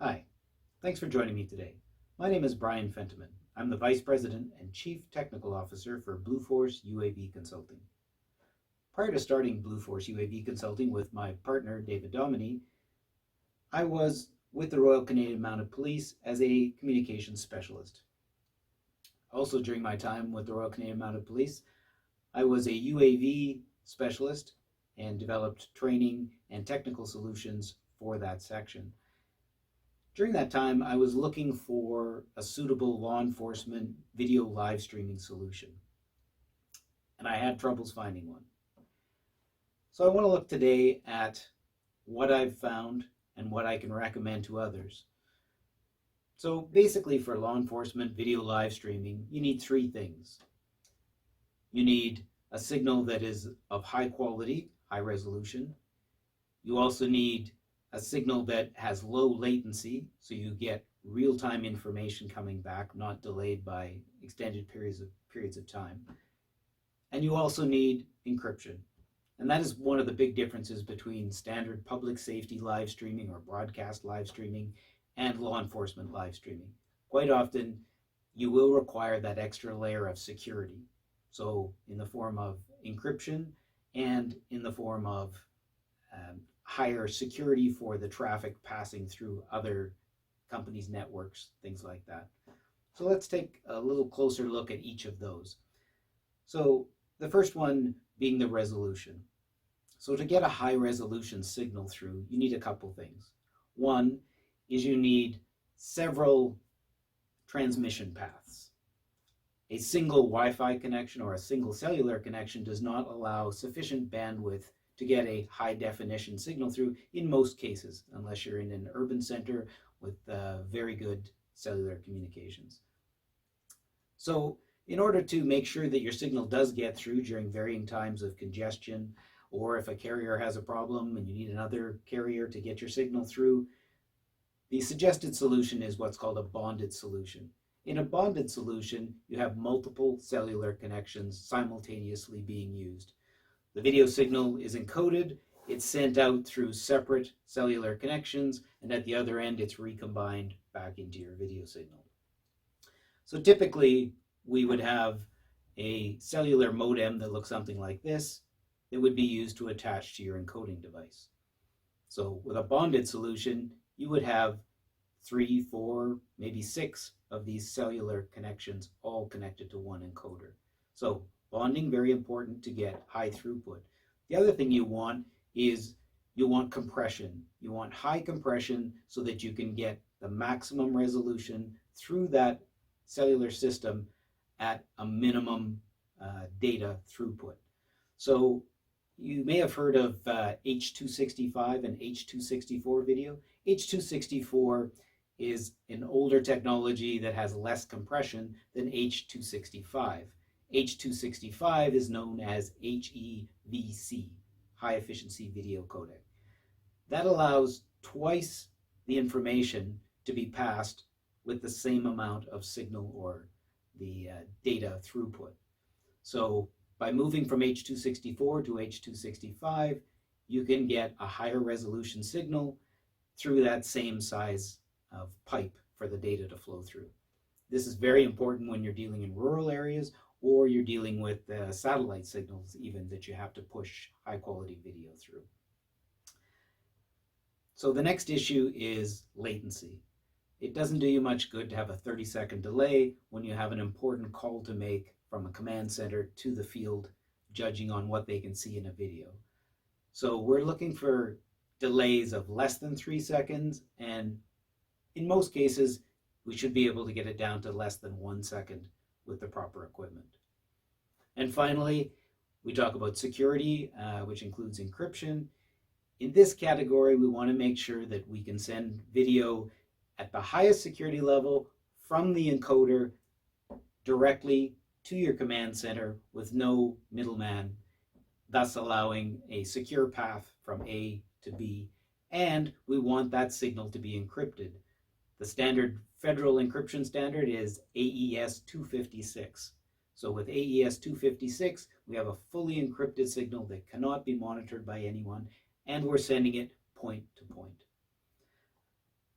Hi, thanks for joining me today. My name is Brian Fentiman. I'm the Vice President and Chief Technical Officer for Blue Force UAV Consulting. Prior to starting Blue Force UAV Consulting with my partner David Dominy, I was with the Royal Canadian Mounted Police as a communications specialist. Also during my time with the Royal Canadian Mounted Police, I was a UAV specialist and developed training and technical solutions for that section. During that time, I was looking for a suitable law enforcement video live streaming solution, and I had troubles finding one. So I want to look today at what I've found and what I can recommend to others. So basically for law enforcement video live streaming, you need three things. You need a signal that is of high quality, high resolution. You also need a signal that has low latency, so you get real-time information coming back, not delayed by extended periods of time. And you also need encryption. And that is one of the big differences between standard public safety live streaming or broadcast live streaming and law enforcement live streaming. Quite often, you will require that extra layer of security. So in the form of encryption and in the form of higher security for the traffic passing through other companies' networks, things like that. So let's take a little closer look at each of those. So the first one being the resolution. So to get a high resolution signal through, you need a couple things. One is you need several transmission paths. A single Wi-Fi connection or a single cellular connection does not allow sufficient bandwidth to get a high definition signal through in most cases, unless you're in an urban center with very good cellular communications. So in order to make sure that your signal does get through during varying times of congestion, or if a carrier has a problem and you need another carrier to get your signal through, the suggested solution is what's called a bonded solution. In a bonded solution, you have multiple cellular connections simultaneously being used. The video signal is encoded, it's sent out through separate cellular connections, and at the other end it's recombined back into your video signal. So typically we would have a cellular modem that looks something like this that would be used to attach to your encoding device. So with a bonded solution, you would have 3, 4, maybe 6 of these cellular connections all connected to one encoder. So bonding, very important to get high throughput. The other thing you want is you want compression. You want high compression so that you can get the maximum resolution through that cellular system at a minimum data throughput. So you may have heard of H.265 and H.264 video. H.264 is an older technology that has less compression than H.265. H.265 is known as HEVC, High Efficiency Video Codec. That allows twice the information to be passed with the same amount of signal or the data throughput. So by moving from H.264 to H.265, you can get a higher resolution signal through that same size of pipe for the data to flow through. This is very important when you're dealing in rural areas or you're dealing with satellite signals even that you have to push high quality video through. So the next issue is latency. It doesn't do you much good to have a 30-second delay when you have an important call to make from a command center to the field, judging on what they can see in a video. So we're looking for delays of less than 3 seconds, and in most cases, we should be able to get it down to less than 1 second with the proper equipment. And finally, we talk about security, which includes encryption. In this category, we want to make sure that we can send video at the highest security level from the encoder directly to your command center with no middleman, thus allowing a secure path from A to B. And we want that signal to be encrypted. The standard federal encryption standard is AES 256. So with AES 256, we have a fully encrypted signal that cannot be monitored by anyone, and we're sending it point to point.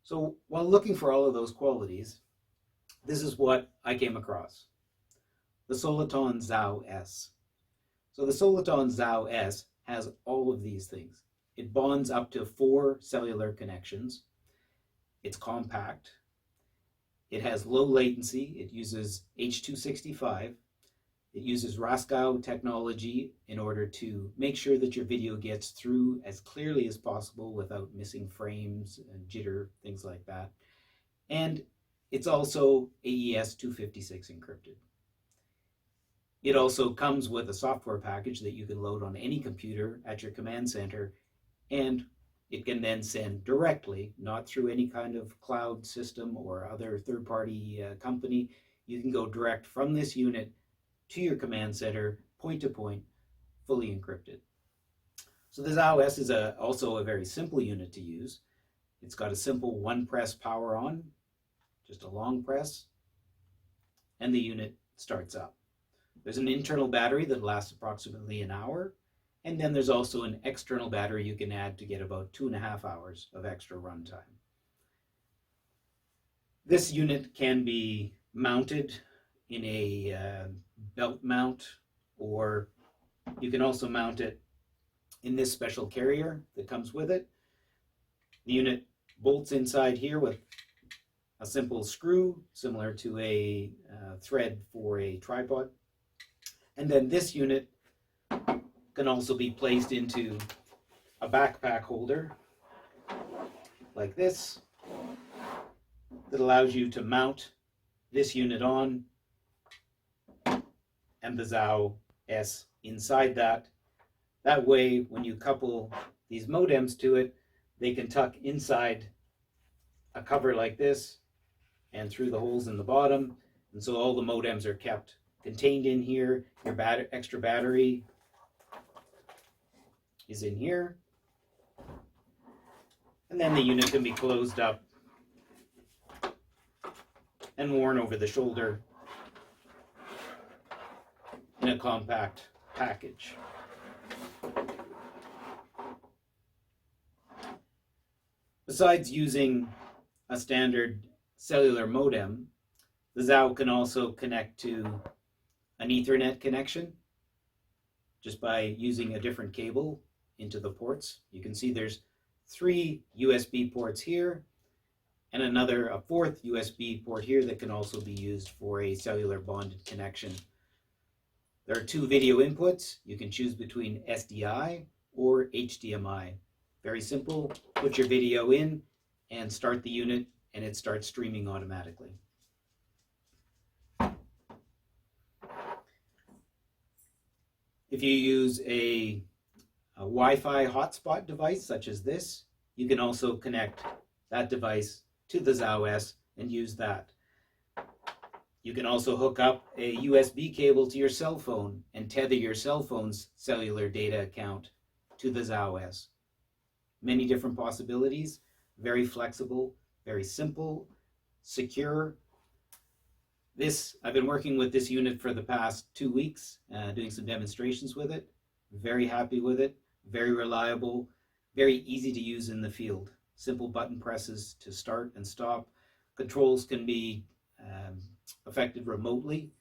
So while looking for all of those qualities, this is what I came across. The Soliton Zao S. So the Soliton Zao S has all of these things. It bonds up to 4 cellular connections. It's compact. It has low latency. It uses H.265. It uses Raskau technology in order to make sure that your video gets through as clearly as possible without missing frames and jitter, things like that. And it's also AES 256 encrypted. It also comes with a software package that you can load on any computer at your command center, and it can then send directly, not through any kind of cloud system or other third-party company. You can go direct from this unit to your command center, point to point, fully encrypted. So the Zao S is also a very simple unit to use. It's got a simple one press power on, just a long press, and the unit starts up. There's an internal battery that lasts approximately an hour, and then there's also an external battery you can add to get about 2.5 hours of extra runtime. This unit can be mounted in a belt mount, or you can also mount it in this special carrier that comes with it. The unit bolts inside here with a simple screw, similar to a thread for a tripod. And then this unit can also be placed into a backpack holder like this that allows you to mount this unit on and the Zao S inside that. That way, when you couple these modems to it, they can tuck inside a cover like this and through the holes in the bottom. And so all the modems are kept contained in here. Your extra battery is in here. And then the unit can be closed up and worn over the shoulder in a compact package. Besides using a standard cellular modem, the Zao can also connect to an Ethernet connection just by using a different cable into the ports. You can see there's 3 USB ports here and a 4th USB port here that can also be used for a cellular bonded connection. There are 2 video inputs. You can choose between SDI or HDMI. Very simple. Put your video in and start the unit, and it starts streaming automatically. If you use a Wi-Fi hotspot device such as this, you can also connect that device to the Zao S and use that. You can also hook up a USB cable to your cell phone and tether your cell phone's cellular data account to the Zao S. Many different possibilities, very flexible, very simple, secure. I've been working with this unit for the past 2 weeks, doing some demonstrations with it. Very happy with it, very reliable, very easy to use in the field. Simple button presses to start and stop. Controls can be affected remotely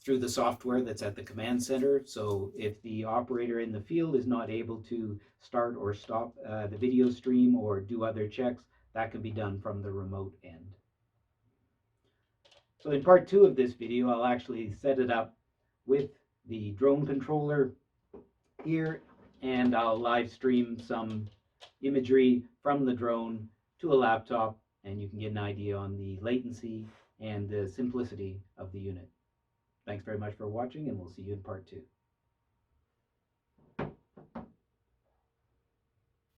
through the software that's at the command center. So if the operator in the field is not able to start or stop the video stream or do other checks, that can be done from the remote end. So in part 2 of this video, I'll actually set it up with the drone controller here, and I'll live stream some imagery from the drone to a laptop, and you can get an idea on the latency and the simplicity of the unit. Thanks very much for watching, and we'll see you in part 2.